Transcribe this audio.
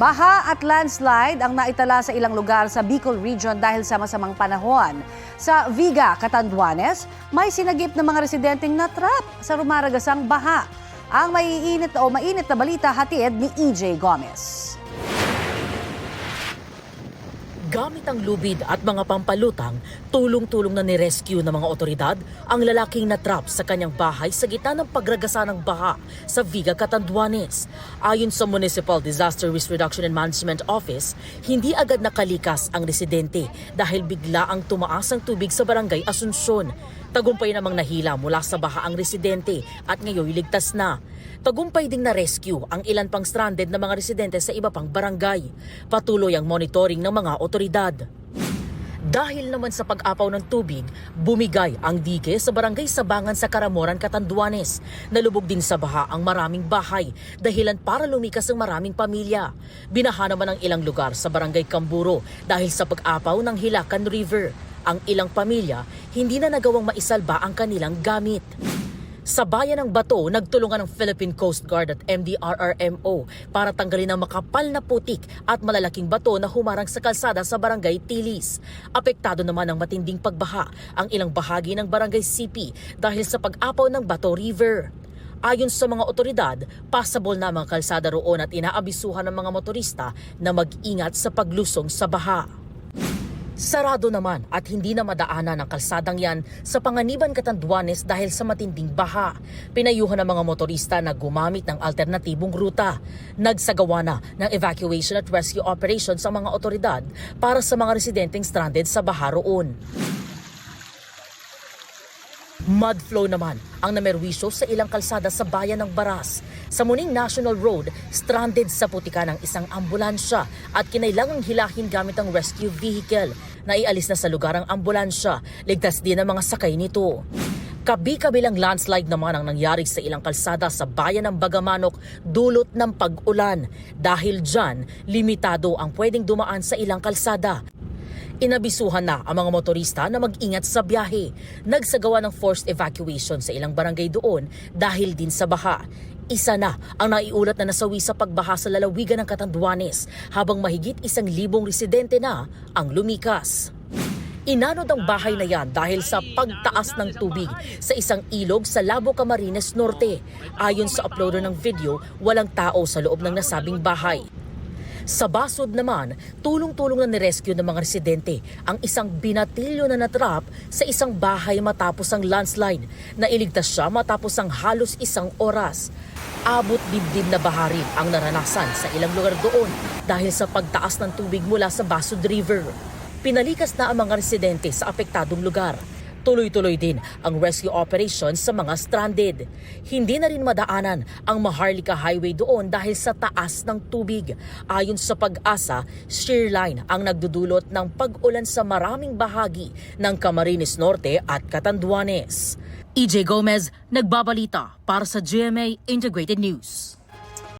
Baha at landslide ang naitala sa ilang lugar sa Bicol Region dahil sa masamang panahon. Sa Viga, Catanduanes, may sinagip ng mga residenteng natrap sa rumaragasang baha. Ang mainit na balita hatid ni EJ Gomez. Gamit ang lubid at mga pampalutang, tulong-tulong na ni-rescue ng mga otoridad ang lalaking natrap sa kanyang bahay sa gitna ng pagragasa ng baha sa Viga, Catanduanes. Ayon sa Municipal Disaster Risk Reduction and Management Office, hindi agad nakalikas ang residente dahil bigla ang tumaas ang tubig sa barangay Asuncion. Tagumpay namang nahila mula sa baha ang residente at ngayon ligtas na. Tagumpay ding na-rescue ang ilan pang stranded na mga residente sa iba pang barangay. Patuloy ang monitoring ng mga otoridad. Dahil naman sa pag-apaw ng tubig, bumigay ang dike sa barangay Sabangan sa Caramoran, Catanduanes. Nalubog din sa baha ang maraming bahay, dahilan para lumikas ang maraming pamilya. Binaha naman ang ilang lugar sa barangay Camburo dahil sa pag-apaw ng Hilacan River. Ang ilang pamilya hindi na nagawang maisalba ang kanilang gamit. Sa bayan ng Bato, nagtulungan ng Philippine Coast Guard at MDRRMO para tanggalin ang makapal na putik at malalaking bato na humarang sa kalsada sa barangay Tilis. Apektado naman ng matinding pagbaha ang ilang bahagi ng barangay CP dahil sa pag-apaw ng Bato River. Ayon sa mga otoridad, passable na ang mga kalsada roon at inaabisuhan ng mga motorista na mag-ingat sa paglusong sa baha. Sarado naman at hindi na madaanan ang kalsadang yan sa Panganiban, Catanduanes dahil sa matinding baha. Pinayuhan ng mga motorista na gumamit ng alternatibong ruta. Nagsagawa na ng evacuation at rescue operations ang mga otoridad para sa mga residenteng stranded sa baha roon. Mudflow naman ang namerwisyo sa ilang kalsada sa bayan ng Baras. Sa Muning National Road, stranded sa putika ng isang ambulansya at kinailangang hilahin gamit ang rescue vehicle. Naialis na sa lugar ang ambulansya, ligtas din ang mga sakay nito. Kabi-kabilang landslide naman ang nangyari sa ilang kalsada sa bayan ng Bagamanok dulot ng pag-ulan. Dahil dyan, limitado ang pwedeng dumaan sa ilang kalsada. Inabisuhan na ang mga motorista na mag-ingat sa biyahe. Nagsagawa ng forced evacuation sa ilang barangay doon dahil din sa baha. Isa na ang naiulat na nasawi sa pagbaha sa lalawigan ng Catanduanes habang mahigit 1,000 residente na ang lumikas. Inanod ang bahay na yan dahil sa pagtaas ng tubig sa isang ilog sa Labo, Camarines Norte. Ayon sa uploader ng video, walang tao sa loob ng nasabing bahay. Sa Basod naman, tulong-tulong na nirescue ng mga residente ang isang binatilyo na natrap sa isang bahay matapos ang landslide. Nailigtas siya matapos ang halos 1 oras. Abot dibdib na baha rin ang naranasan sa ilang lugar doon dahil sa pagtaas ng tubig mula sa Basod River. Pinalikas na ang mga residente sa apektadong lugar. Tuloy-tuloy din ang rescue operations sa mga stranded. Hindi na rin madaanan ang Maharlika Highway doon dahil sa taas ng tubig. Ayon sa Pag-asa, shear line ang nagdudulot ng pag-ulan sa maraming bahagi ng Camarines Norte at Catanduanes. EJ Gomez, nagbabalita para sa GMA Integrated News.